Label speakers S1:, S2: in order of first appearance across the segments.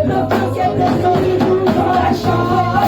S1: Le feu qui est descendu dans la chambre.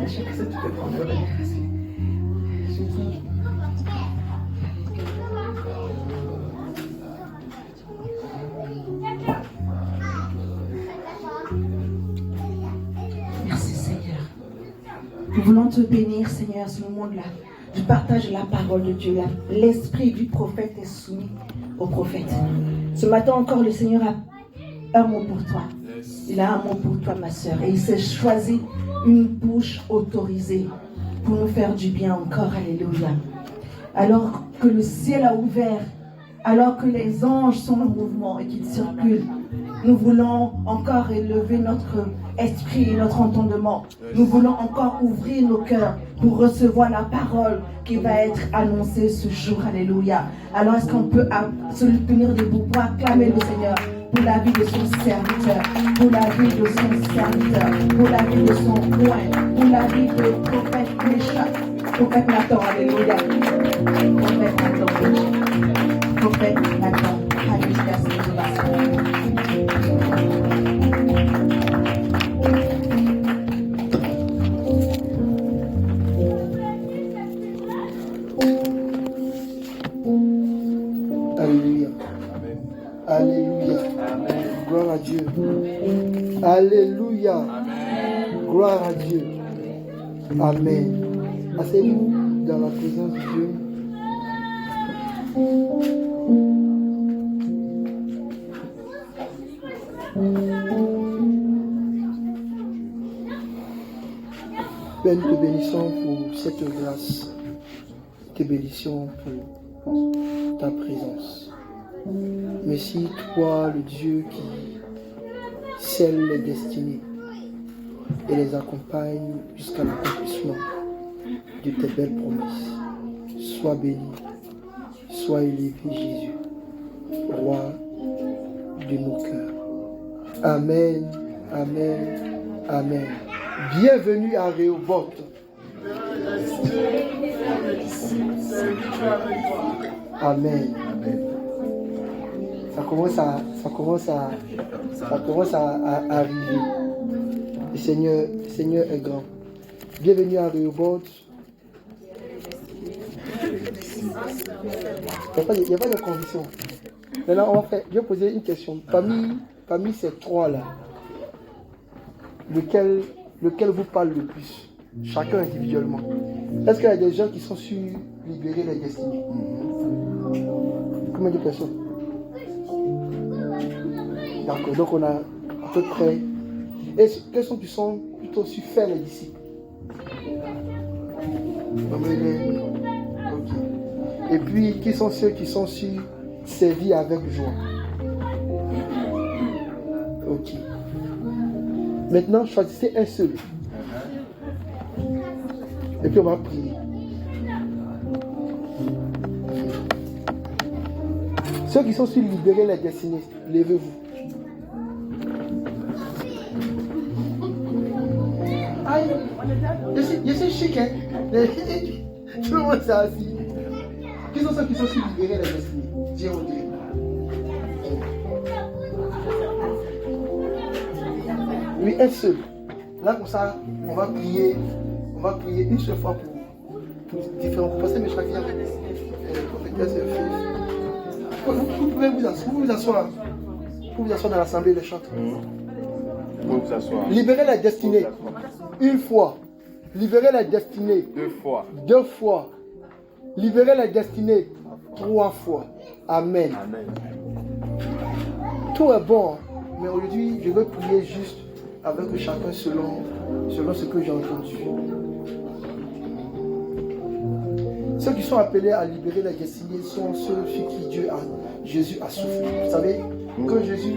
S1: chaque fois que tu peux prendre le relais. Merci Seigneur. Nous voulons te bénir Seigneur ce moment-là. Du partage de la parole de Dieu. L'esprit du prophète est soumis au prophète. Ce matin encore, le Seigneur a un mot pour toi. Il a un mot pour toi, ma soeur. Et il s'est choisi une bouche autorisée pour nous faire du bien encore. Alléluia. Alors que le ciel a ouvert, alors que les anges sont en mouvement et qu'ils circulent, nous voulons encore élever notre esprit et notre entendement. Nous voulons encore ouvrir nos cœurs pour recevoir la parole qui va être annoncée ce jour. Alléluia. Alors est-ce qu'on peut se tenir debout pour acclamer le Seigneur pour la vie de son serviteur, pour la vie de son serviteur, pour la vie de son roi, pour la vie de prophète Mécha, prophète Nathan. Alléluia. Prophète Nathan. Prophète Nathan. Alléluia.
S2: Alléluia. Gloire à Dieu. Alléluia. Gloire à Dieu. Amen. Asseyez-vous dans la présence de Dieu. Père, nous te bénissons pour cette grâce. Te bénissons pour ta présence. Merci, toi, le Dieu qui scelle les destinées et les accompagne jusqu'à l'accomplissement de tes belles promesses. Sois béni, sois élevé, Jésus, roi de nos cœurs. Amen, amen, amen. Bienvenue à Rehoboth. Amen. Ça commence à arriver. Le Seigneur est grand. Bienvenue à Rehoboth. Il n'y a pas de condition. Maintenant, je vais poser une question. Parmi ces trois-là, lequel vous parle le plus? Chacun individuellement. Est-ce qu'il y a des gens qui sont sur libérer les destinées? Combien de personnes? D'accord, donc on a à peu près. Et quels sont qui sont plutôt sur faire les disciples? Okay. Et puis, qui sont ceux qui sont sur servir avec joie? Ok. Maintenant, choisissez un seul. Et puis on va prier. Ceux qui sont sur libérer les destinées, levez-vous. Aïe, je suis chic, hein. Tout le monde s'est assis. Qui sont ceux qui sont sur libérer les destinées? Dieu au Dieu. Oui, un seul. Là, comme ça, on va prier une seule fois pour différents. Parce que mes chacun, vous pouvez vous asseoir. Vous pouvez vous asseoir dans l'assemblée de chante.
S3: Vous vous asseoir.
S2: Libérez la destinée. Une fois. Libérez la destinée.
S3: Deux fois.
S2: Deux fois. Libérez la destinée. Trois fois. Amen.
S3: Amen.
S2: Tout est bon. Mais aujourd'hui, je veux prier juste avec chacun selon ce que j'ai entendu. Ceux qui sont appelés à libérer la destinée sont ceux sur qui Jésus a soufflé. Vous savez, quand Jésus...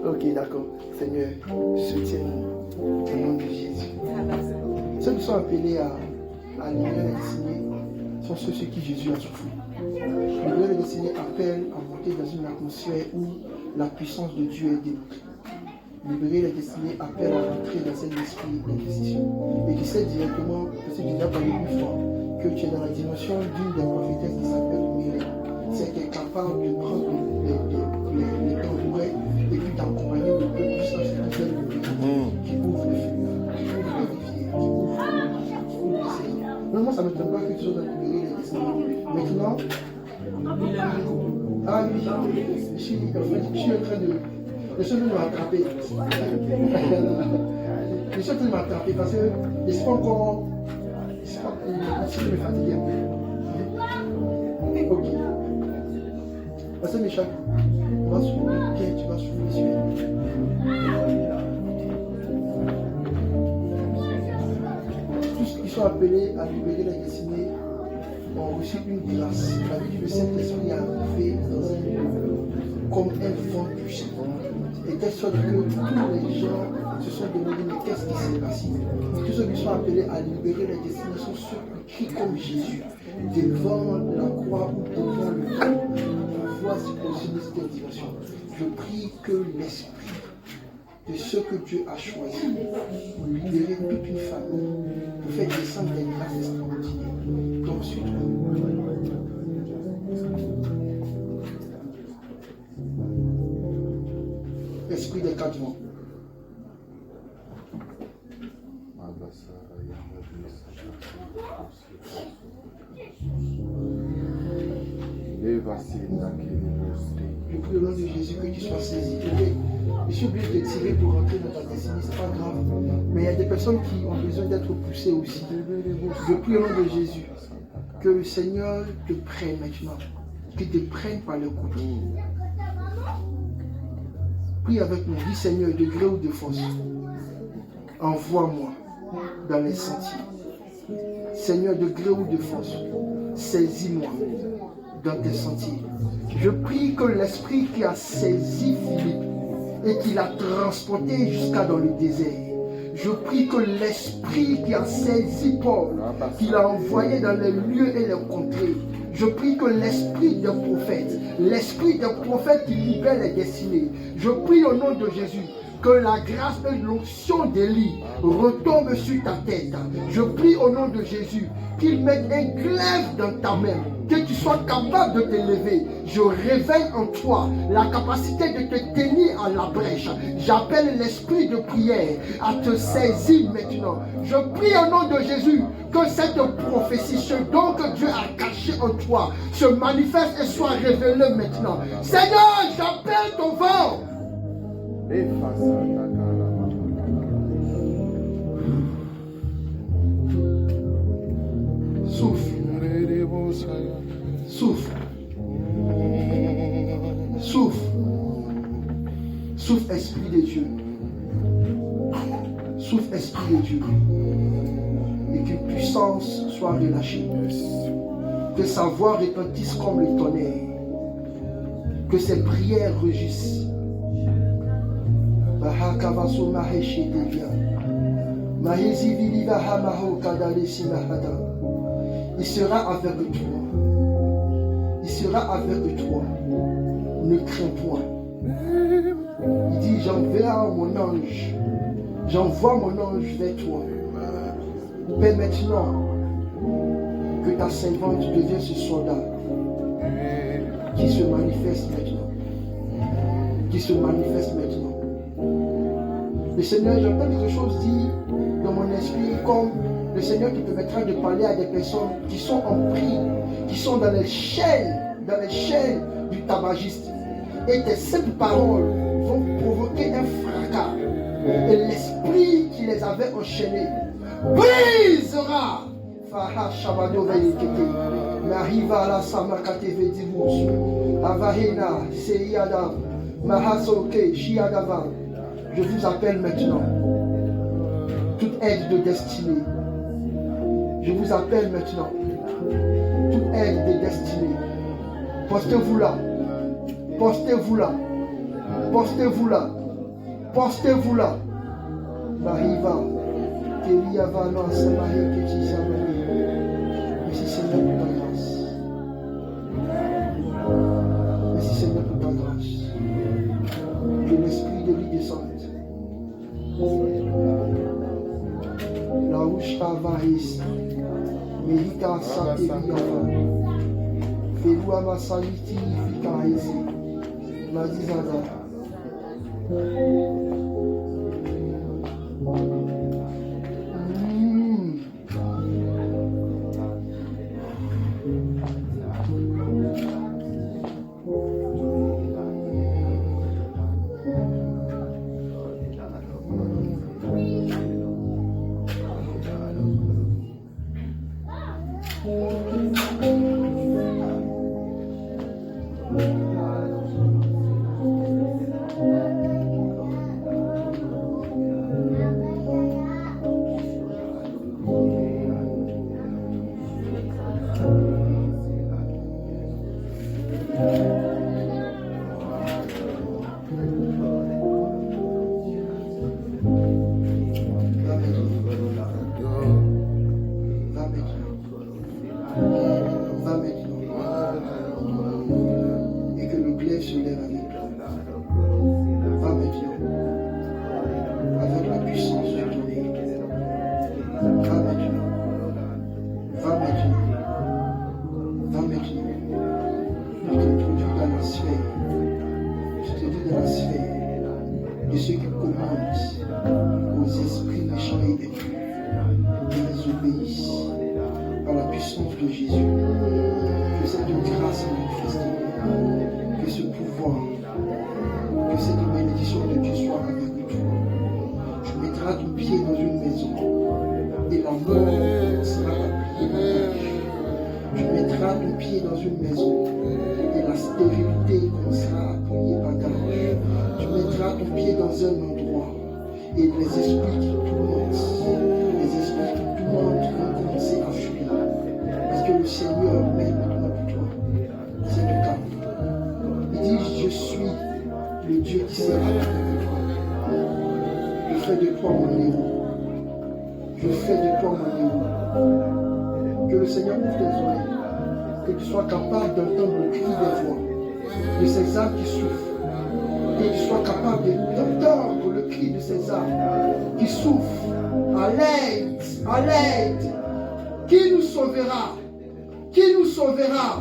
S2: Ok, d'accord. Seigneur, soutiens-nous au nom de Jésus. Ceux qui sont appelés à libérer la destinée sont ceux sur qui Jésus a soufflé. Libérer la destinée appelle à monter dans une atmosphère où la puissance de Dieu est démontrée. Libérer la destinée appelle à rentrer dans cet esprit d'investition. Et tu sais directement, parce que tu as parlé une fois, que tu es dans la dimension d'une des prophétesses qui s'appelle Mireille. C'est qu'elle est capable de prendre les tambourets Je suis en train de... Je suis en train de m'attraper. Je suis en train de m'attraper parce que je ne suis pas encore... Je vais me fatiguer un peu. Ok. Parce que Michel, tu vas souffler bien, tu vas souffler sur elle. Tous ceux qui sont appelés à libérer la destinée ont reçu une grâce. La vie du Saint-Esprit est arrivée comme un vent puissant. Et telle sorte que tous les gens se sont demandé mais qu'est-ce qui s'est passé. Tous ceux qui sont appelés à libérer la destinée sont ceux qui crient comme Jésus devant la croix ou devant le trône. Voici aussi cette indication. Je prie que l'esprit de ce que Dieu a choisi pour libérer toute une famille, pour faire descendre des grâces extraordinaires. Donc sur toi. Esprit des quatre vents. Je prie au nom de Jésus que tu sois saisi. Je suis obligé de tirer pour rentrer dans ta destinée, c'est pas grave. Mais il y a des personnes qui ont besoin d'être poussées aussi. Je prie au nom de Jésus que le Seigneur te prenne maintenant, qu'il te prenne par le cou. Prie avec moi, dis Seigneur, de gré ou de force, envoie-moi dans les sentiers. Seigneur, de gré ou de force, saisis-moi dans tes sentiers. Je prie que l'esprit qui a saisi Philippe et qui l'a transporté jusqu'à dans le désert, je prie que l'esprit qui a saisi Paul, qui l'a envoyé dans les lieux et les contrées, je prie que l'esprit des prophètes qui libère les destinées, je prie au nom de Jésus que la grâce et l'onction d'Élie retombe sur ta tête. Je prie au nom de Jésus qu'il mette un glaive dans ta main, que tu sois capable de t'élever. Je réveille en toi la capacité de te tenir à la brèche. J'appelle l'esprit de prière à te saisir maintenant. Je prie au nom de Jésus que cette prophétie, ce don que Dieu a caché en toi, se manifeste et soit révélé maintenant. Seigneur, j'appelle ton vent. Souffle. Souffle. Souffle. Souffle, Esprit de Dieu. Souffle, Esprit de Dieu. Et qu'une puissance soit relâchée. Que sa voix retentisse comme le tonnerre. Que ses prières rugissent. Il sera avec toi. Il sera avec toi. Ne crains point. Il dit, j'enverrai mon ange. J'envoie mon ange vers toi. Père, maintenant que ta servante devient ce soldat qui se manifeste maintenant. Qui se manifeste maintenant. Le Seigneur, j'entends quelque chose dire dans mon esprit comme le Seigneur qui permettra de parler à des personnes qui sont en prix, qui sont dans les chaînes du tabagiste. Et tes simples paroles vont provoquer un fracas. Et l'esprit qui les avait enchaînés brisera. Faha Shabado Veyekete. N'arriva la Samakate Vedivus. Avahena Seyada. Mahasoke Shiadava. Je vous appelle maintenant. Toute aide de destinée. Je vous appelle maintenant. Toute aide de destinée. Postez-vous là. Postez-vous là. Postez-vous là. Postez-vous là. Mariva. Keliavana Samahe Keti Samahe. Merci Seigneur pour ta grâce. Merci Seigneur pour ta grâce. Que l'esprit de lui descende. La ouche avaris. Merita Sateviava. Felua Masaliti Fikaisi. Mazizada. de ceux qui commandent aux esprits méchants et impurs et les obéissent par la puissance de Jésus. Que cette grâce manifestée, que ce pouvoir, que cette bénédiction de Dieu soit avec toi. Tu mettras ton pied dans une maison et la mort sera appuyée. Tu mettras ton pied dans une maison et la stérilité sera appuyée par ta bouche. Tu mettras ton pied dans un endroit et les esprits qui tourmentent, vont commencer à fuir. Parce que le Seigneur met maintenant pour toi. C'est le cas. Il dit, je suis le Dieu qui sera avec toi. Je fais de toi mon héros. Je fais de toi mon héros. Que le Seigneur ouvre tes oreilles. Que tu sois capable d'entendre le cri des voix de ces âmes qui souffrent. Que tu sois capable d'entendre le cri de ces âmes qui souffrent. À l'aide, à l'aide. Qui nous sauvera? Qui nous sauvera?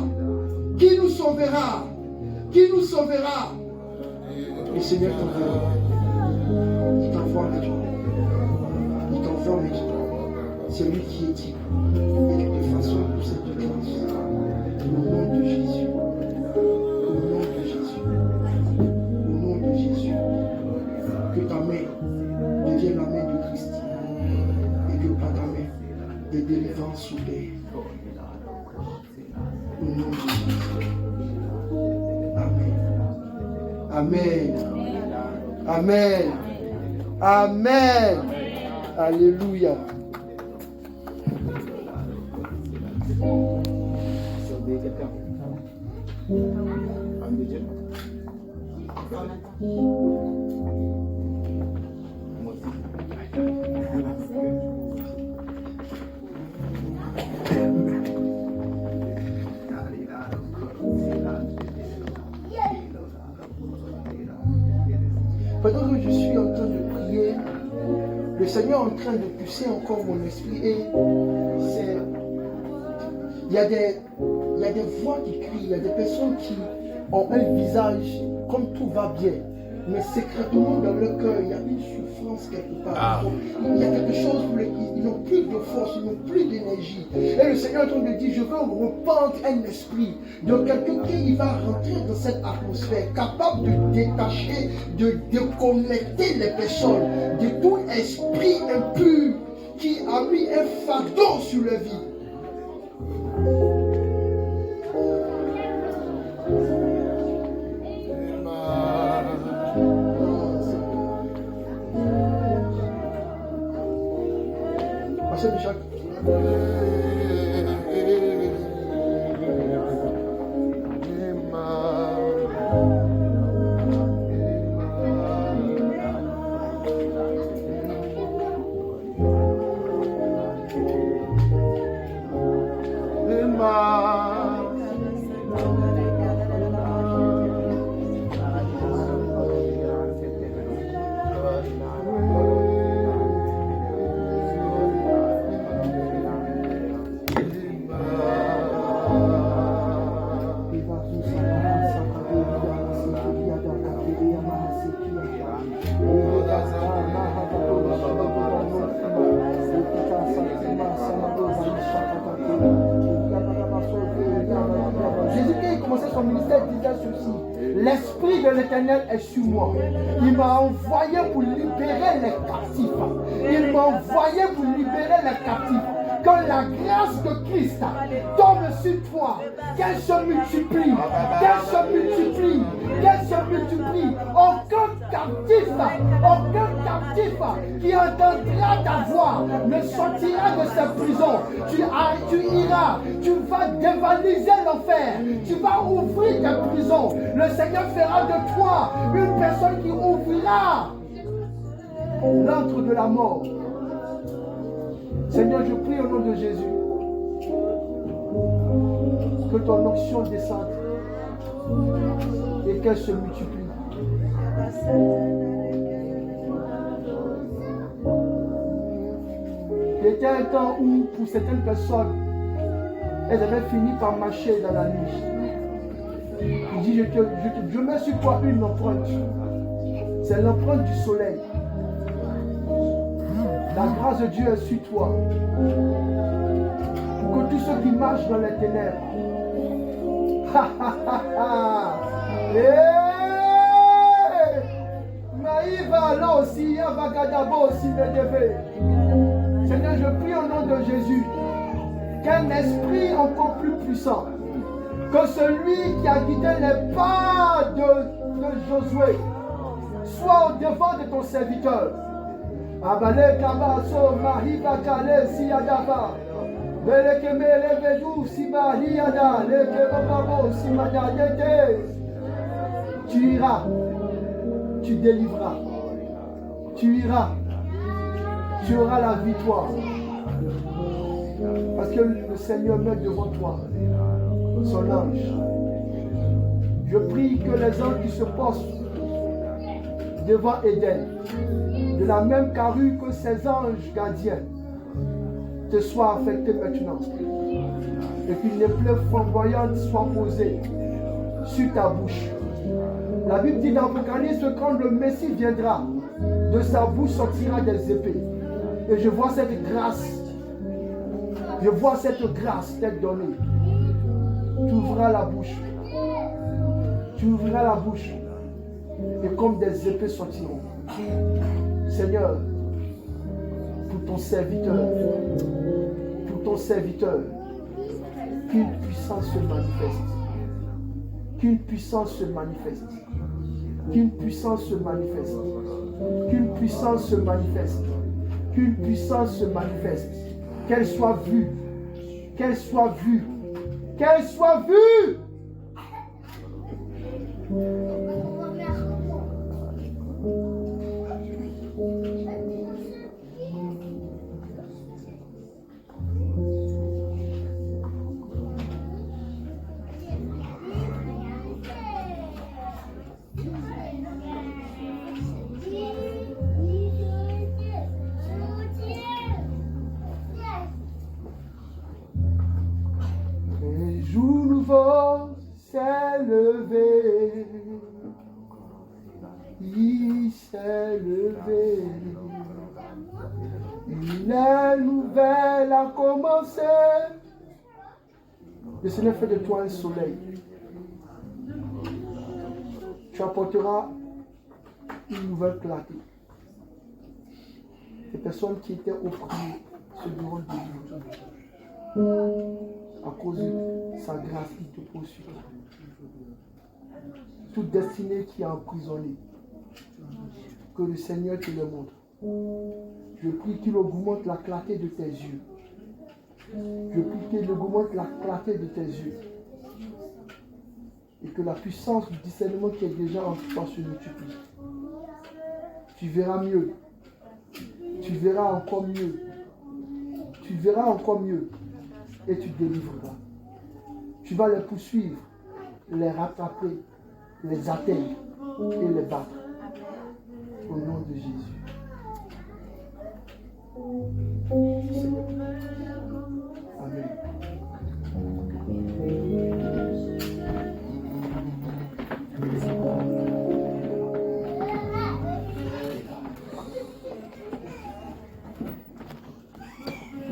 S2: Qui nous sauvera? Qui nous sauvera? Le Seigneur t'enverra. Il t'envoie avec toi. Il t'envoie avec toi. C'est lui qui est dit. Et que de façon pour cette grâce. Au nom de Jésus. Au nom de Jésus. Au nom de Jésus. Que ta main devienne la main de Christ. Et que par ta main, des délivrances s'opèrent. Au nom de Jésus. Amen. Amen. Amen. Alléluia. Pendant que je suis en train de prier, le Seigneur est en train de pousser encore mon esprit et il y a des voix qui crient, il y a des personnes qui ont un visage comme tout va bien, mais secrètement dans leur cœur, il y a une souffrance quelque part. Il y a quelque chose, ils n'ont plus de force, ils n'ont plus d'énergie. Et le Seigneur est en train de dire, je veux reprendre un esprit de quelqu'un qui va rentrer dans cette atmosphère, capable de détacher, de déconnecter les personnes de tout esprit impur qui a mis un fardeau sur leur vie. L'Esprit de l'Éternel est sur moi. Il m'a envoyé pour libérer les captifs. Il m'a envoyé pour libérer les captifs. Que la grâce de Christ tombe sur toi. Qu'elle se multiplie. Qu'elle se multiplie. Qu'elle se multiplie. Aucun captif qui entendra ta voix ne sortira de sa prison. Tu iras. Tu vas dévaliser l'enfer. Tu vas ouvrir tes prisons. Le Seigneur fera de toi une personne qui ouvrira l'antre de la mort. Seigneur, je prie au nom de Jésus que ton onction descende et qu'elle se multiplie. Il y a un temps où, pour certaines personnes, elles avaient fini par marcher dans la nuit. Il dit, je mets sur toi une empreinte. C'est l'empreinte du soleil. La grâce de Dieu est sur toi. Pour que tous ceux qui marchent dans les ténèbres, Seigneur, je prie au nom de Jésus qu'un esprit encore plus puissant que celui qui a guidé les pas de Josué soit au devant de ton serviteur. Abale kabaso mahiba kale siyadaba. Beleke mele vedu simahiyada leke bababo simadadete. Tu iras, tu délivreras, tu iras, tu auras la victoire. Parce que le Seigneur met devant toi son ange. Je prie que les anges qui se posent devant Éden, de la même carrure que ces anges gardiens, te soient affectés maintenant. Et qu'une épreuve flamboyante soit posée sur ta bouche. La Bible dit dans l'Apocalypse que quand le Messie viendra, de sa bouche sortira des épées. Et je vois cette grâce. Je vois cette grâce t'être donnée. Tu ouvriras la bouche. Tu ouvriras la bouche. Et comme des épées sortiront. Seigneur, pour ton serviteur, qu'une puissance se manifeste. Qu'une puissance se manifeste. Qu'une puissance se manifeste. Qu'une puissance se manifeste. Qu'une puissance se manifeste. Qu'elle soit vue. Qu'elle soit vue. Qu'elle soit vue. Un jour nouveau s'est levé. Il s'est levé. Une ère nouvelle a commencé. Le Seigneur fait de toi un soleil. Tu apporteras une nouvelle clarté. Les personnes qui étaient opprimées se diront délivrées. À cause de sa grâce qui te pose sur toi. Toute destinée qui est emprisonnée, que le Seigneur te le montre. Je prie qu'il augmente la clarté de tes yeux. Je prie qu'il augmente la clarté de tes yeux. Et que la puissance du discernement qui est déjà en toi se multiplie. Tu verras mieux. Tu verras encore mieux. Tu verras encore mieux. Et tu délivreras. Tu vas les poursuivre, les rattraper, les atteindre et les battre. Au nom de Jésus. Amen.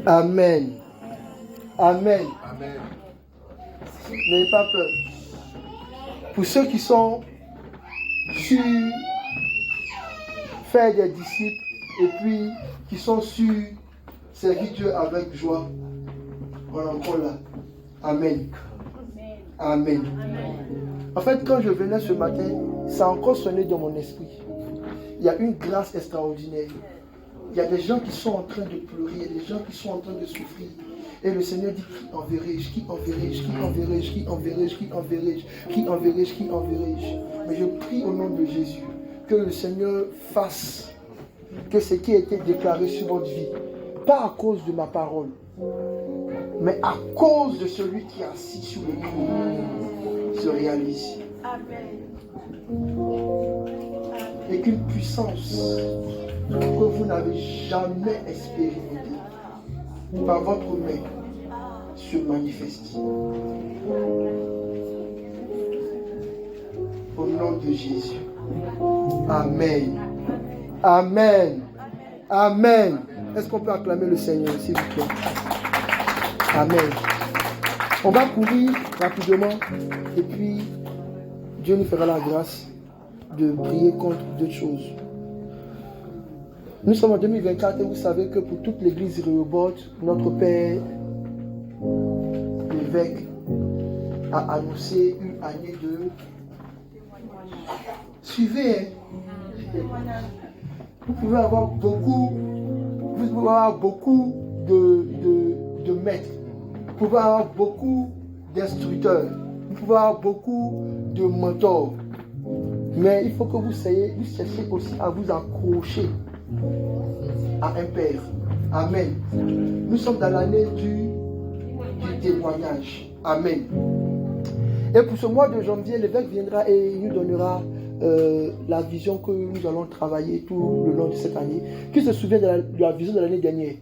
S2: Amen. Amen.
S3: Amen.
S2: N'ayez pas peur. Pour ceux qui sont sur faire des disciples et puis qui sont sur servir Dieu avec joie, on est encore là. Amen. Amen. En fait, quand je venais ce matin, ça a encore sonné dans mon esprit. Il y a une grâce extraordinaire. Il y a des gens qui sont en train de pleurer, il y a des gens qui sont en train de souffrir. Et le Seigneur dit, qui enverrai-je, qui enverrai-je, qui enverrai-je, qui enverrai-je, qui enverrai-je, qui enverrai-je, qui enverrai-je. Mais je prie au nom de Jésus que le Seigneur fasse que ce qui a été déclaré sur votre vie, pas à cause de ma parole, mais à cause de celui qui est assis sur le trône, se réalise.
S1: Amen.
S2: Et qu'une puissance que vous n'avez jamais expérimentée par votre main se manifeste. Au nom de Jésus. Amen. Amen. Amen. Est-ce qu'on peut acclamer le Seigneur, s'il vous plaît? Amen. On va courir rapidement et puis Dieu nous fera la grâce de prier contre d'autres choses. Nous sommes en 2024 et vous savez que pour toute l'église Rehoboth, notre Père, l'évêque, a annoncé une année de... Suivez, hein? Vous pouvez avoir beaucoup de maîtres, vous pouvez avoir beaucoup d'instructeurs, vous pouvez avoir beaucoup de mentors. Mais il faut que vous cherchiez aussi à vous accrocher à un Père. Amen. Nous sommes dans l'année du témoignage. Amen. Et pour ce mois de janvier, l'évêque viendra et il nous donnera la vision que nous allons travailler tout le long de cette année. Qui se souvient de la vision de l'année dernière?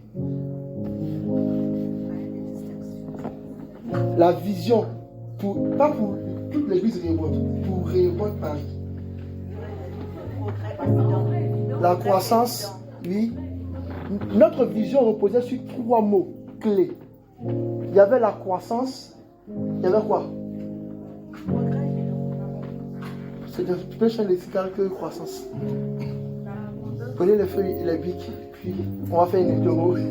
S2: La vision, pas pour toute l'église Rehoboth, pour Rehoboth Paris. La croissance, oui. Notre vision reposait sur 3 mots clés. Il y avait la croissance, il y avait quoi? C'est un peu champ lexical que croissance. Prenez les feuilles et les bics, puis on va faire une interro. Il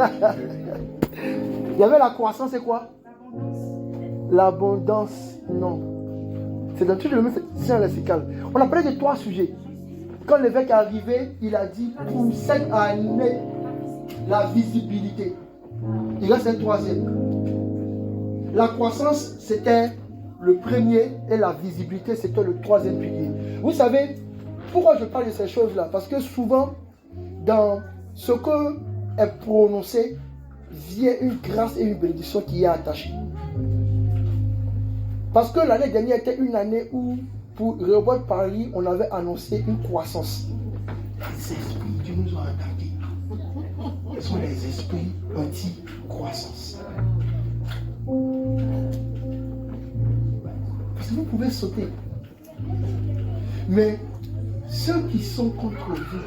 S2: y avait la croissance et quoi? L'abondance, non. C'est dans tout le même champ lexical. On a parlé de 3 sujets. Quand l'évêque est arrivé, il a dit pour cette année, la visibilité. Il reste un 3e. La croissance, c'était le premier et la visibilité, c'était le 3e pilier. Vous savez, pourquoi je parle de ces choses-là? Parce que souvent, dans ce que est prononcé, vient une grâce et une bénédiction qui y est attachée. Parce que l'année dernière était une année où, pour Rehoboth Paris, on avait annoncé une croissance. Les esprits, Dieu nous a attaqués. Ce sont les esprits anti-croissance. Parce que vous pouvez sauter. Mais ceux qui sont contre vous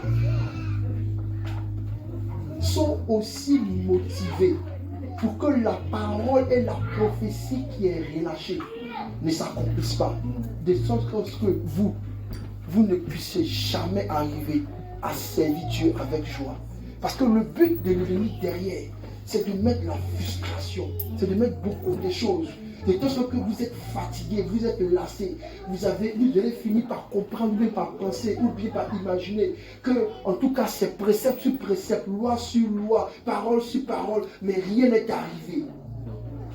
S2: sont aussi motivés pour que la parole et la prophétie qui est relâchée ne s'accomplissent pas. De sorte que vous ne puissiez jamais arriver à servir Dieu avec joie. Parce que le but de l'ennemi derrière, c'est de mettre la frustration, c'est de mettre beaucoup de choses. De toute façon que vous êtes fatigué, vous êtes lassé, vous allez finir par comprendre, ou bien par penser, ou bien par imaginer que, en tout cas, c'est précepte sur précepte, loi sur loi, parole sur parole, mais rien n'est arrivé.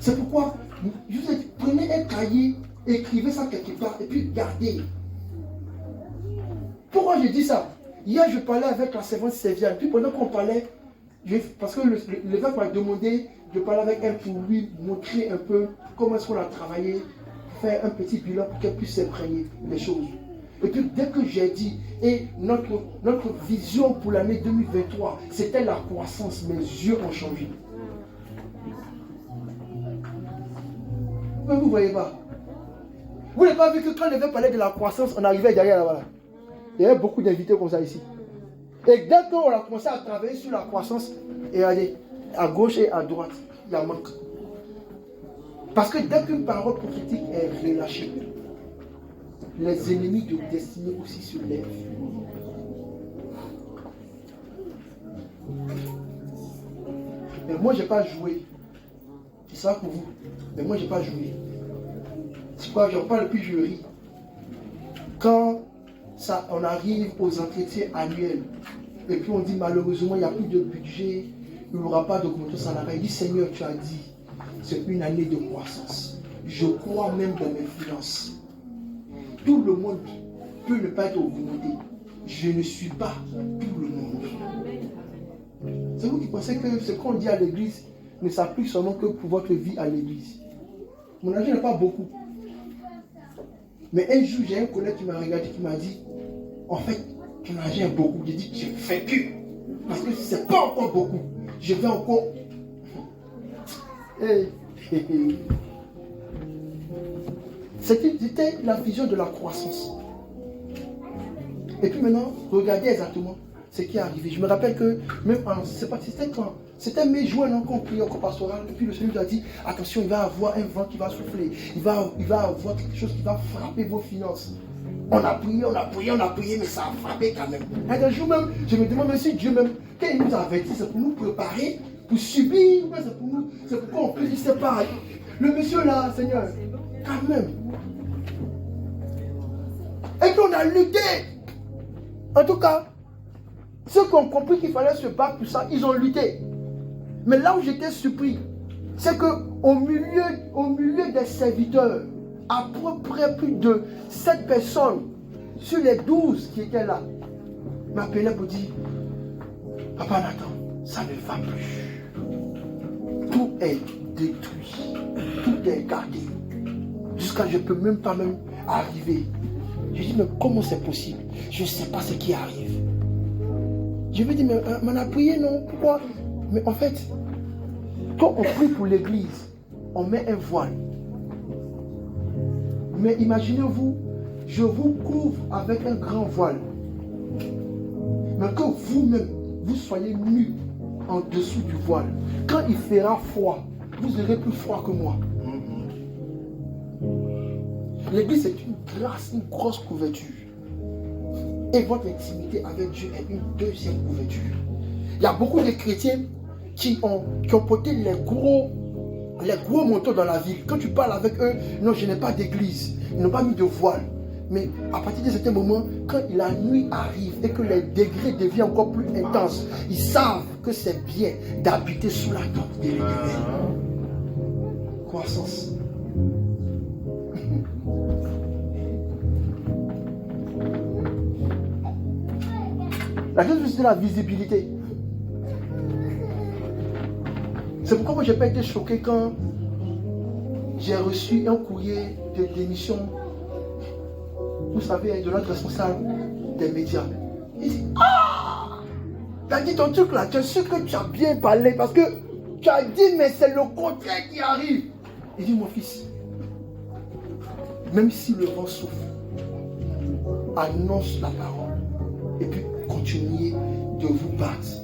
S2: C'est pourquoi, prenez un cahier, écrivez ça quelque part, et puis gardez. Pourquoi je dis ça? Hier, je parlais avec la servante Séviane, puis pendant qu'on parlait, parce que l'évêque m'a demandé de parler avec elle pour lui montrer un peu comment est-ce qu'on a travaillé, faire un petit bilan pour qu'elle puisse s'imprégner des choses. Et puis dès que j'ai dit, et notre vision pour l'année 2023, c'était la croissance, mes yeux ont changé. Mais vous ne voyez pas. Vous n'avez pas vu que quand l'évêque parlait de la croissance, on arrivait derrière là-bas. Il y avait beaucoup d'invités comme ça ici. Et dès qu'on a commencé à travailler sur la croissance, et regardez, à gauche et à droite, il y a manque. Parce que dès qu'une parole prophétique est relâchée, les ennemis de destinée aussi se lèvent. Mais moi, je n'ai pas joué. C'est ça pour vous. Mais moi, je n'ai pas joué. C'est quoi, j'en parle depuis je ris. Quand on arrive aux entretiens annuels, et puis on dit malheureusement, il n'y a plus de budget, il n'y aura pas d'augmentation salariale. Il dit Seigneur, tu as dit, c'est une année de croissance. Je crois même dans mes finances. Tout le monde peut ne pas être augmenté. Je ne suis pas tout le monde. C'est vous qui pensez que ce qu'on dit à l'église ne s'applique seulement que pour votre vie à l'église. Mon argent n'est pas beaucoup. Mais un jour, j'ai un collègue qui m'a regardé, qui m'a dit, en fait, ton argent est beaucoup. J'ai dit, je fais que. Parce que ce n'est pas encore beaucoup. Je vais encore. C'était la vision de la croissance. Et puis maintenant, regardez exactement ce qui est arrivé. Je me rappelle que, même en, c'est pas, c'était quand, c'était mai-juin, non, qu'on priait au pastoral. Et puis le Seigneur nous a dit, attention, il va y avoir un vent qui va souffler. Il va y avoir quelque chose qui va frapper vos finances. On a prié, mais ça a frappé quand même. Et un jour même, je me demande même si Dieu même, quand il nous a averti, c'est pour nous préparer, pour subir, c'est pour nous, c'est pour qu'on puisse, il sait pas. Le monsieur là, Seigneur, quand même. Et qu'on a lutté. En tout cas, ceux qui ont compris qu'il fallait se battre pour ça, ils ont lutté. Mais là où j'étais surpris, c'est qu'au milieu des serviteurs, à peu près plus de 7 personnes sur les 12 qui étaient là m'appelaient pour dire, Papa Nathan, ça ne va plus. Tout est détruit. Tout est gardé. Jusqu'à je ne peux même pas arriver. Je dis, mais comment c'est possible? Je ne sais pas ce qui arrive. Je lui dis, mais on a prié, non? Pourquoi? Mais en fait, quand on prie pour l'église, on met un voile. Mais imaginez-vous, je vous couvre avec un grand voile. Mais que vous-même, vous soyez nus en dessous du voile. Quand il fera froid, vous aurez plus froid que moi. L'église est une grâce, une grosse couverture. Et votre intimité avec Dieu est une deuxième couverture. Il y a beaucoup de chrétiens qui ont porté les gros manteaux dans la ville. Quand tu parles avec eux, non, je n'ai pas d'église. Ils n'ont pas mis de voile. Mais à partir de certain moment, quand la nuit arrive et que les degrés deviennent encore plus intenses, ils savent que c'est bien d'habiter sous la tente de l'Éternel. Croissance. La chose, c'est la visibilité. C'est pourquoi moi, je n'ai pas été choqué quand j'ai reçu un courrier de démission, vous savez, de notre responsable des médias. Il dit, ah, tu as dit ton truc là, tu es sûr que tu as bien parlé parce que tu as dit, mais c'est le contraire qui arrive. Il dit, mon fils, même si le vent souffle, annonce la parole et puis continuez de vous battre.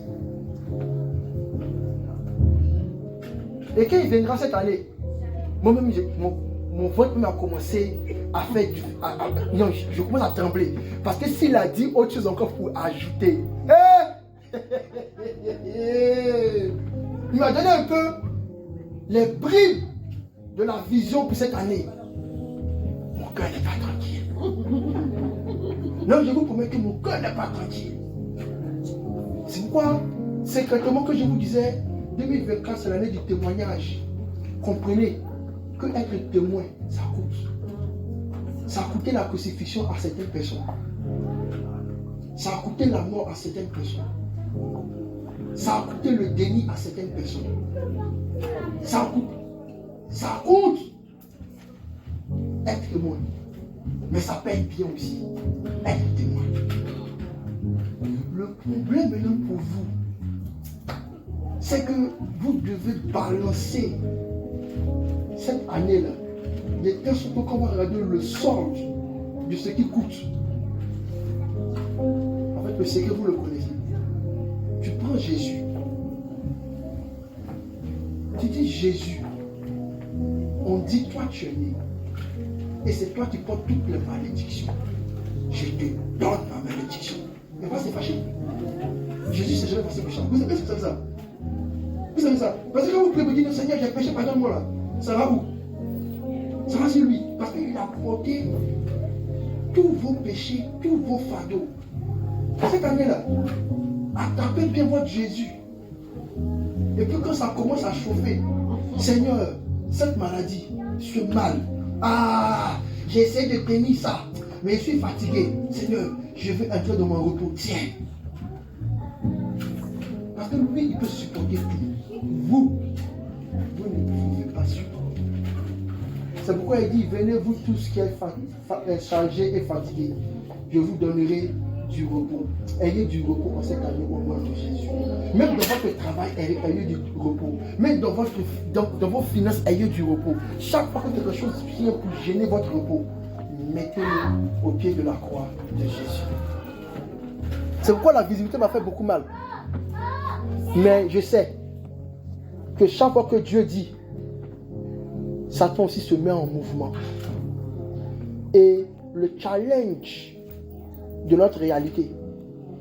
S2: Et quand il viendra cette année, moi-même, mon ventre m'a commencé à faire non, je commence à trembler. Parce que s'il a dit autre chose encore pour ajouter, il m'a donné un peu les bribes de la vision pour cette année. Mon cœur n'est pas tranquille. Non, je vous promets que mon cœur n'est pas tranquille. C'est pourquoi, secrètement, que je vous disais, 2024, c'est l'année du témoignage. Comprenez que être témoin, ça coûte. Ça a coûté la crucifixion à certaines personnes. Ça a coûté la mort à certaines personnes. Ça a coûté le déni à certaines personnes. Ça coûte être témoin. Mais ça paye bien aussi être témoin. Le problème maintenant pour vous, c'est que vous devez balancer cette année-là. Les temps surtout qu'on va regarder le solde de ce qui coûte. En fait, le secret, vous le connaissez. Tu prends Jésus. Tu dis Jésus. On dit toi tu es né. Et c'est toi qui portes toutes les malédictions. Je te donne ma malédiction. Mais pas c'est fâché. Jésus c'est jamais passé méchant. Vous savez ce que c'est ça? Vous savez ça? Parce que quand vous priez, vous dites Seigneur, j'ai péché, pardonne-moi là. Ça va où? Ça va sur lui. Parce qu'il a porté tous vos péchés, tous vos fardeaux. Cette année-là, attrapez bien votre Jésus. Et puis quand ça commence à chauffer, Seigneur, cette maladie, ce mal, j'essaie de tenir ça, mais je suis fatigué. Seigneur, je veux entrer dans mon repos. Tiens. Parce que lui, il peut supporter tout. Vous ne pouvez pas supporter. C'est pourquoi il dit, venez vous tous qui êtes chargés et fatigués. Je vous donnerai du repos. Ayez du repos en cette année au nom de Jésus. Même dans votre travail, ayez du repos. Même dans vos finances, ayez du repos. Chaque fois que quelque chose vient pour gêner votre repos, mettez-le au pied de la croix de Jésus. C'est pourquoi la visibilité m'a fait beaucoup mal. Mais je sais que chaque fois que Dieu dit, Satan aussi se met en mouvement. Et le challenge de notre réalité,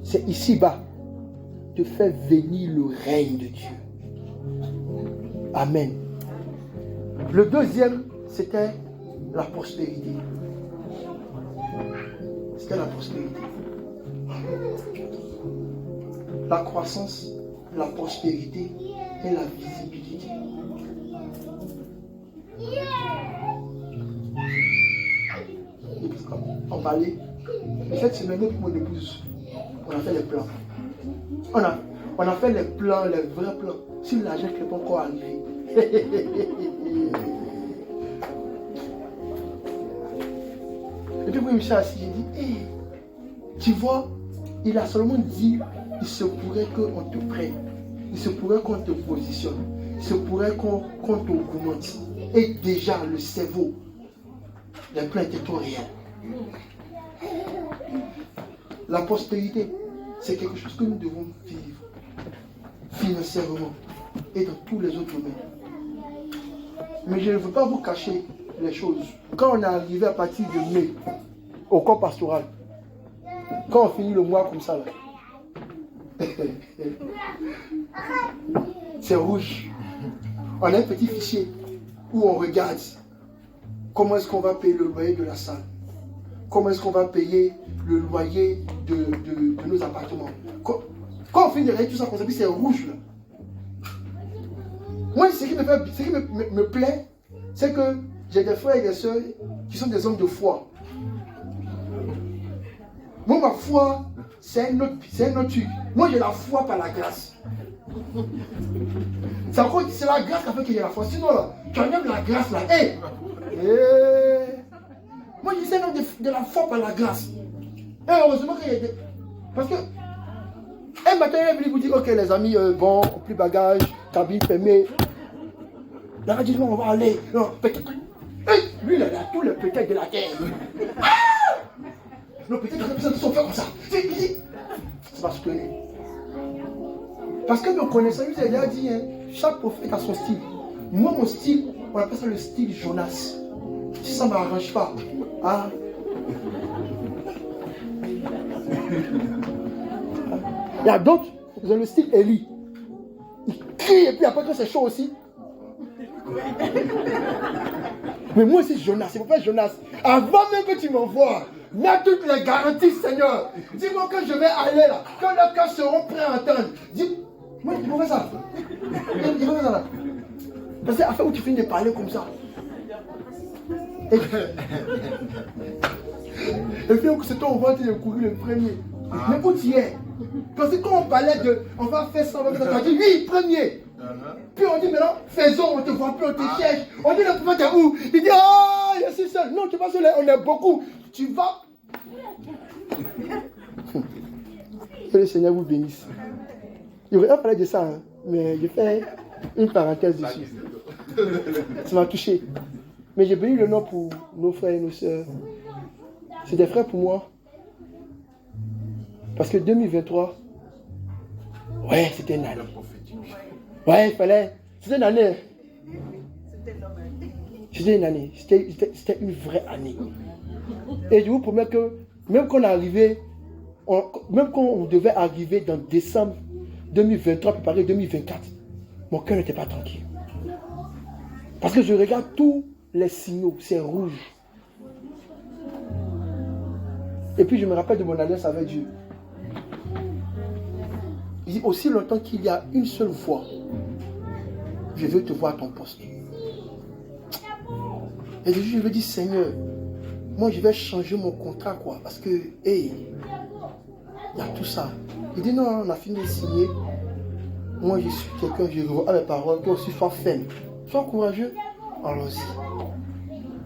S2: c'est ici-bas de faire venir le règne de Dieu. Amen. Le deuxième, c'était la prospérité. C'était la prospérité. La croissance, la prospérité et la visibilité. On parlait. Cette semaine, avec mon épouse, on a fait les plans. On a fait les plans, les vrais plans. Si l'argent n'est pas encore arrivé. Et puis, je me suis assis, j'ai dit, hey, tu vois, il a seulement dit, il se pourrait qu'on te prenne. Il se pourrait qu'on te positionne. Il se pourrait qu'on t'augmente. Et déjà, le cerveau, les plans étaient tout réels. La prospérité, c'est quelque chose que nous devons vivre financièrement et dans tous les autres domaines. Mais je ne veux pas vous cacher les choses. Quand on est arrivé à partir de mai au corps pastoral, quand on finit le mois comme ça, là, c'est rouge. On a un petit fichier où on regarde comment est-ce qu'on va payer le loyer de la salle. Comment est-ce qu'on va payer le loyer de nos appartements. Quand on finit de regarder tout ça, c'est rouge là. Moi, ce qui me plaît, c'est que j'ai des frères et des soeurs qui sont des hommes de foi. Moi, ma foi, c'est un autre truc. Moi, j'ai la foi par la grâce. C'est la grâce qui a fait que j'ai la foi. Sinon, là, tu enlèves la grâce là. Hey! Moi, je suis un homme de la foi par la grâce. Et heureusement qu'il y a des... Parce que un matin, il est venu vous dire, ok les amis, bon, plus bagage, cabine fermée. Là, il dit, non, on va aller. Non, peut-être. Lui, il a tous les peut-être de la terre. Non, peut-être que ça ne sont pas comme ça. C'est parce que... Parce que me connaissant, il a déjà dit, hein, chaque prophète a son style. Moi, mon style, on appelle ça le style Jonas. Si ça ne m'arrange pas, ah. Il y a d'autres, ils ont le style Eli. Ils crient et puis après quand c'est chaud aussi. Mais moi c'est Jonas, c'est pourquoi Jonas. Avant même que tu m'envoies, mets toutes les garanties, Seigneur. Dis-moi que je vais aller là, quand leurs cœurs seront prêts à entendre. Dis-moi, il faut faire ça. Il faut faire ça là. Parce que afin où tu finis de parler comme ça. Et puis c'est toi, on va te courir le premier. Mais où tu es? Parce que quand on parlait de on va faire ça, on va faire ça, tu dis oui, premier. Puis on dit maintenant, faisons, on te voit plus, on te cherche. On dit le prophète est où? Il dit, oh, je suis seul. Non, tu es pas seul, on est beaucoup. Tu vas. Que le Seigneur vous bénisse. Il va parler de ça, hein, mais je fais une parenthèse dessus. Ça m'a touché. Mais j'ai béni le nom pour nos frères et nos sœurs. C'est des frères pour moi. Parce que 2023, ouais, c'était une année. Ouais, il fallait. C'était une année. C'était une année. C'était une vraie année. Et je vous promets que même quand on est arrivé, même quand on devait arriver dans décembre 2023, préparer 2024, mon cœur n'était pas tranquille. Parce que je regarde tous les signaux, c'est rouge. Et puis je me rappelle de mon alliance avec Dieu. Il dit, aussi longtemps qu'il y a une seule voix, je veux te voir à ton poste. Et je lui dis, Seigneur, moi je vais changer mon contrat, quoi. Parce que, hey, il y a tout ça. Il dit, non, on a fini de signer. Moi je suis quelqu'un, je revois mes paroles, toi aussi sois ferme. Sois courageux. Allons-y.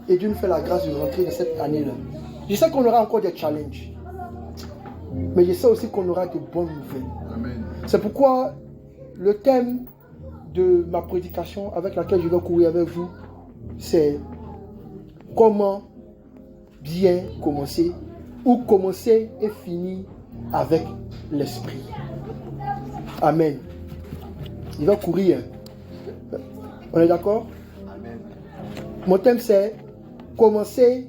S2: Et Dieu nous fait la grâce de rentrer dans cette année-là. Je sais qu'on aura encore des challenges. Mais je sais aussi qu'on aura de bonnes nouvelles. Amen. C'est pourquoi le thème de ma prédication avec laquelle je vais courir avec vous, c'est comment bien commencer ou commencer et finir avec l'esprit. Amen. Il va courir. On est d'accord?
S3: Amen.
S2: Mon thème c'est commencer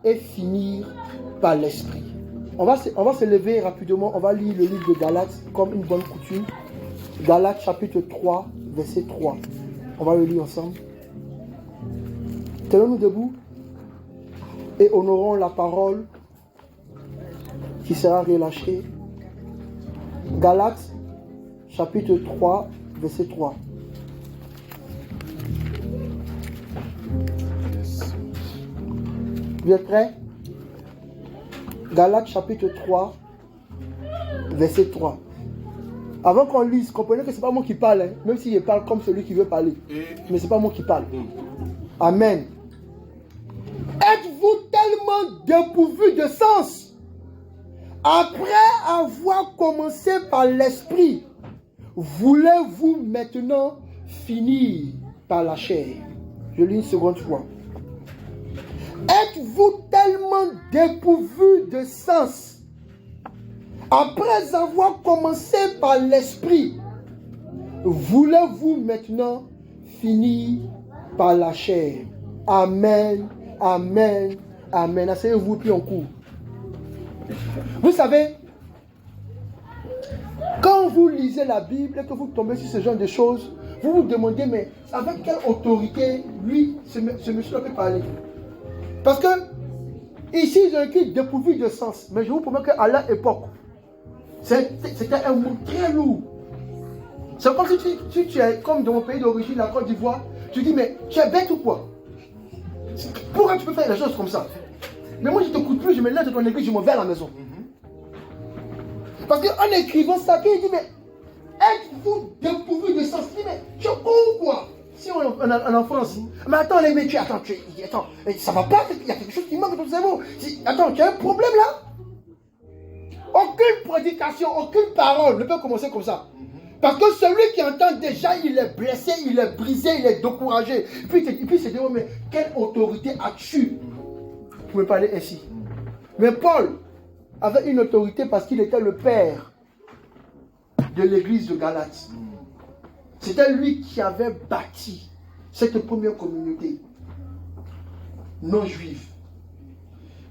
S2: et finir par l'esprit. On va se lever rapidement. On va lire le livre de Galates comme une bonne coutume. Galates chapitre 3, verset 3. On va le lire ensemble. Tenons-nous debout et honorons la parole qui sera relâchée. Galates chapitre 3, verset 3.
S3: Yes.
S2: Vous êtes prêts? Galates chapitre 3, verset 3. Avant qu'on lise, comprenez que ce n'est pas moi qui parle, hein, même si je parle comme celui qui veut parler. Mais ce n'est pas moi qui parle. Amen. Êtes-vous tellement dépourvus de sens? Après avoir commencé par l'esprit, voulez-vous maintenant finir par la chair? Je lis une seconde fois. Êtes-vous tellement dépourvus de sens? Après avoir commencé par l'esprit, voulez-vous maintenant finir par la chair? Amen, amen, amen. Asseyez-vous puis on court. Vous savez, quand vous lisez la Bible et que vous tombez sur ce genre de choses, vous vous demandez, mais avec quelle autorité, lui, ce monsieur peut parler? Parce que, ici, ils ont écrit dépourvu de sens. Mais je vous promets qu'à leur époque, c'était un mot très lourd. C'est comme si tu es comme dans mon pays d'origine, la Côte d'Ivoire, tu dis, mais tu es bête ou quoi? Pourquoi tu peux faire des choses comme ça? Mais moi, je ne t'écoute plus, je me lève de ton église, je m'en vais à la maison. Parce qu'en écrivant ça, il dit, mais êtes-vous dépourvu de sens? Il dit, mais tu es con ou quoi? Si on est en France, mais attends, les métiers, attends, ça va pas, il y a quelque chose qui manque dans ton cerveau. Attends, tu as un problème là? Aucune prédication, aucune parole ne peut commencer comme ça. Parce que celui qui entend déjà, il est blessé, il est brisé, il est découragé. Puis il se dit, oh, mais quelle autorité as-tu pour me parler ainsi? Mais Paul avait une autorité parce qu'il était le père de l'église de Galates. C'était lui qui avait bâti cette première communauté non juive.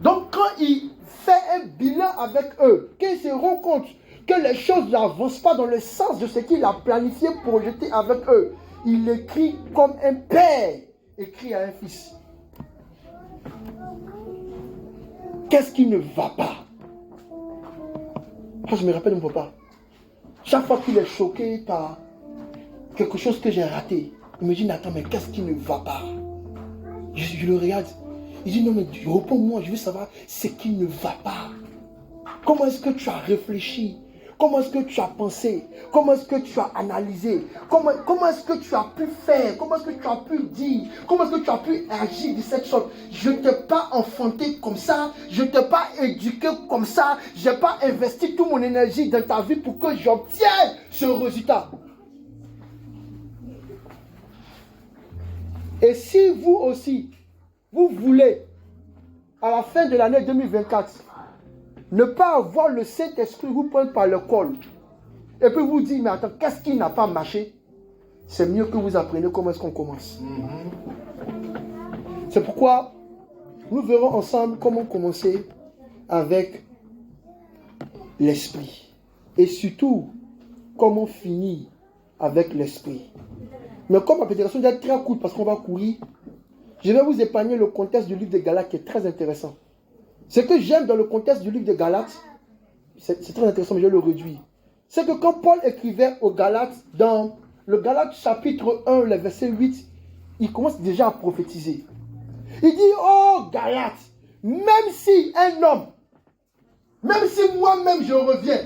S2: Donc quand il fait un bilan avec eux, qu'il se rend compte que les choses n'avancent pas dans le sens de ce qu'il a planifié, projeté avec eux, il écrit comme un père écrit à un fils. Qu'est-ce qui ne va pas? Je me rappelle de mon papa. Chaque fois qu'il est choqué par quelque chose que j'ai raté, il me dit, Nathan, mais qu'est-ce qui ne va pas? Je le regarde. Il dit, non, mais réponds-moi, je veux savoir ce qui ne va pas. Comment est-ce que tu as réfléchi? Comment est-ce que tu as pensé? Comment est-ce que tu as analysé? Comment est-ce que tu as pu faire? Comment est-ce que tu as pu dire? Comment est-ce que tu as pu agir de cette sorte? Je ne t'ai pas enfanté comme ça. Je ne t'ai pas éduqué comme ça. Je n'ai pas investi toute mon énergie dans ta vie pour que j'obtienne ce résultat. Et si vous aussi, vous voulez, à la fin de l'année 2024, ne pas avoir le Saint-Esprit vous prendre par le col, et puis vous dire, mais attends, qu'est-ce qui n'a pas marché? C'est mieux que vous appreniez comment est-ce qu'on commence. C'est pourquoi nous verrons ensemble comment commencer avec l'Esprit. Et surtout, comment finir avec l'Esprit. Mais comme la prédication est très courte parce qu'on va courir, je vais vous épargner le contexte du livre de Galates qui est très intéressant. Ce que j'aime dans le contexte du livre de Galates, c'est très intéressant, mais je le réduis. C'est que quand Paul écrivait aux Galates, dans le Galates chapitre 1, le verset 8, il commence déjà à prophétiser. Il dit, oh Galates, même si un homme, même si moi-même je reviens,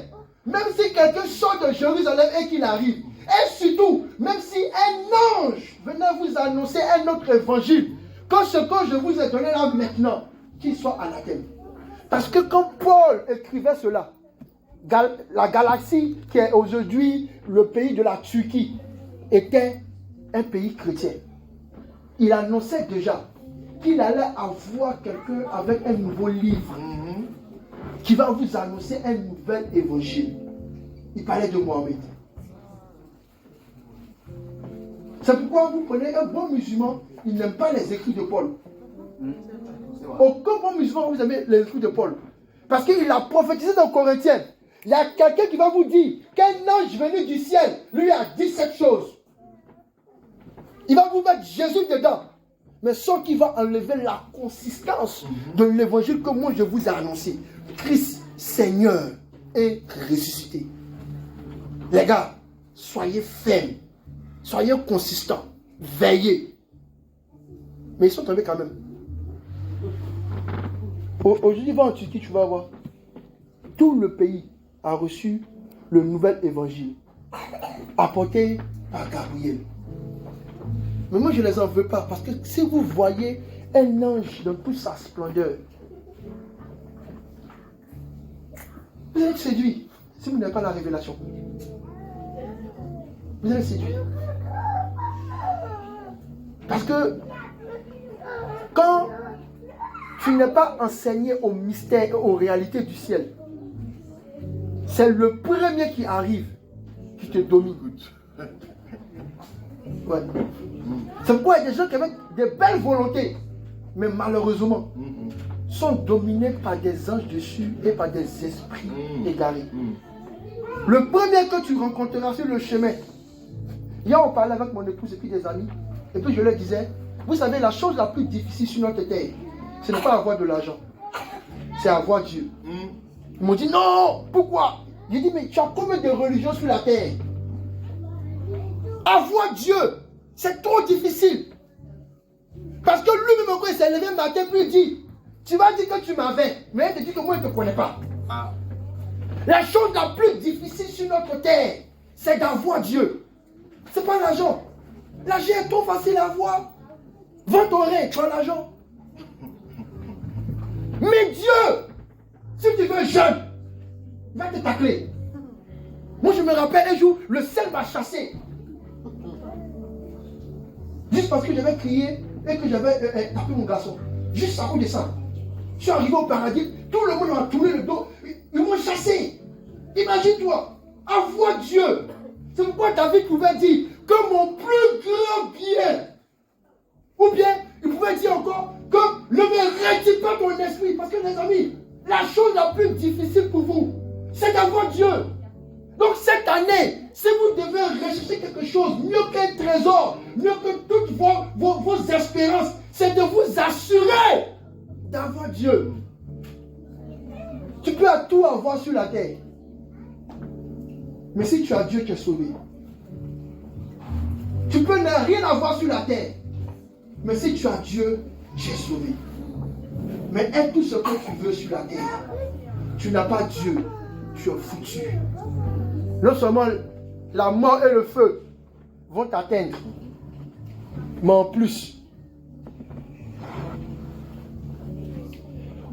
S2: même si quelqu'un sort de Jérusalem et qu'il arrive, et surtout, même si un ange venait vous annoncer un autre évangile, que ce que je vous ai donné là maintenant, qu'il soit anathème. Parce que quand Paul écrivait cela, la Galatie, qui est aujourd'hui le pays de la Turquie, était un pays chrétien. Il annonçait déjà qu'il allait avoir quelqu'un avec un nouveau livre. qui va vous annoncer un nouvel évangile. Il parlait de Mohamed. C'est pourquoi vous prenez un bon musulman, il n'aime pas les écrits de Paul. Aucun bon musulman vous aimez les écrits de Paul. Parce qu'il a prophétisé dans Corinthiens. Il y a quelqu'un qui va vous dire qu'un ange venu du ciel lui a dit cette chose. Il va vous mettre Jésus dedans. Mais sans qu'il va enlever la consistance de l'évangile que moi je vous ai annoncé. Christ, Seigneur, est ressuscité. Les gars, soyez fermes. Soyez consistants. Veillez. Mais ils sont tombés quand même. Aujourd'hui, va en Turquie, tu vas voir. Tout le pays a reçu le nouvel évangile apporté par Gabriel. Mais moi, je ne les en veux pas parce que si vous voyez un ange dans toute sa splendeur, vous allez être séduit si vous n'avez pas la révélation. Vous allez être séduit. Parce que quand tu n'es pas enseigné au mystère, aux réalités du ciel, c'est le premier qui arrive qui te domine. Ouais. C'est pourquoi il y a des gens qui avaient des belles volontés, mais malheureusement, sont dominés par des anges dessus et par des esprits égarés. Le premier que tu rencontreras sur le chemin, hier on parlait avec mon épouse et puis des amis, et puis je leur disais, vous savez, la chose la plus difficile sur notre terre, ce n'est pas avoir de l'argent, c'est avoir Dieu. Ils m'ont dit, non, pourquoi? J'ai dit, mais tu as combien de religions sur la terre? Avoir Dieu, c'est trop difficile. Parce que lui-même, quand il s'est levé le matin, puis il dit, tu vas dire que tu m'avais, mais il te dit que moi, je ne te connais pas. La chose la plus difficile sur notre terre, c'est d'avoir Dieu. Ce n'est pas l'argent. L'argent est trop facile à avoir. Vends ton rein, tu as l'argent. Mais Dieu, si tu veux jeune, va te tacler. Moi, je me rappelle un jour, le ciel m'a chassé. Juste parce que j'avais crié et que j'avais tapé mon garçon. Juste à cause de ça. Je suis arrivé au paradis, tout le monde m'a tourné le dos. Ils m'ont chassé. Imagine-toi, avoir Dieu. C'est pourquoi David pouvait dire que mon plus grand bien, ou bien il pouvait dire encore que ne me retire pas ton esprit. Parce que les amis, la chose la plus difficile pour vous, c'est d'avoir Dieu. Donc cette année, si vous devez rechercher quelque chose, mieux qu'un trésor, mieux que toutes vos espérances, c'est de vous assurer d'avoir Dieu. Tu peux tout avoir sur la terre. Mais si tu as Dieu, tu es sauvé. Tu peux ne rien avoir sur la terre. Mais si tu as Dieu, tu es sauvé. Mais aie tout ce que tu veux sur la terre. Tu n'as pas Dieu, tu es foutu. Non seulement la mort et le feu vont t'atteindre, mais en plus,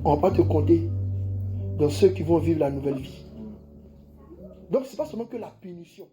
S2: on ne va pas te compter dans ceux qui vont vivre la nouvelle vie. Donc ce n'est pas seulement que la punition.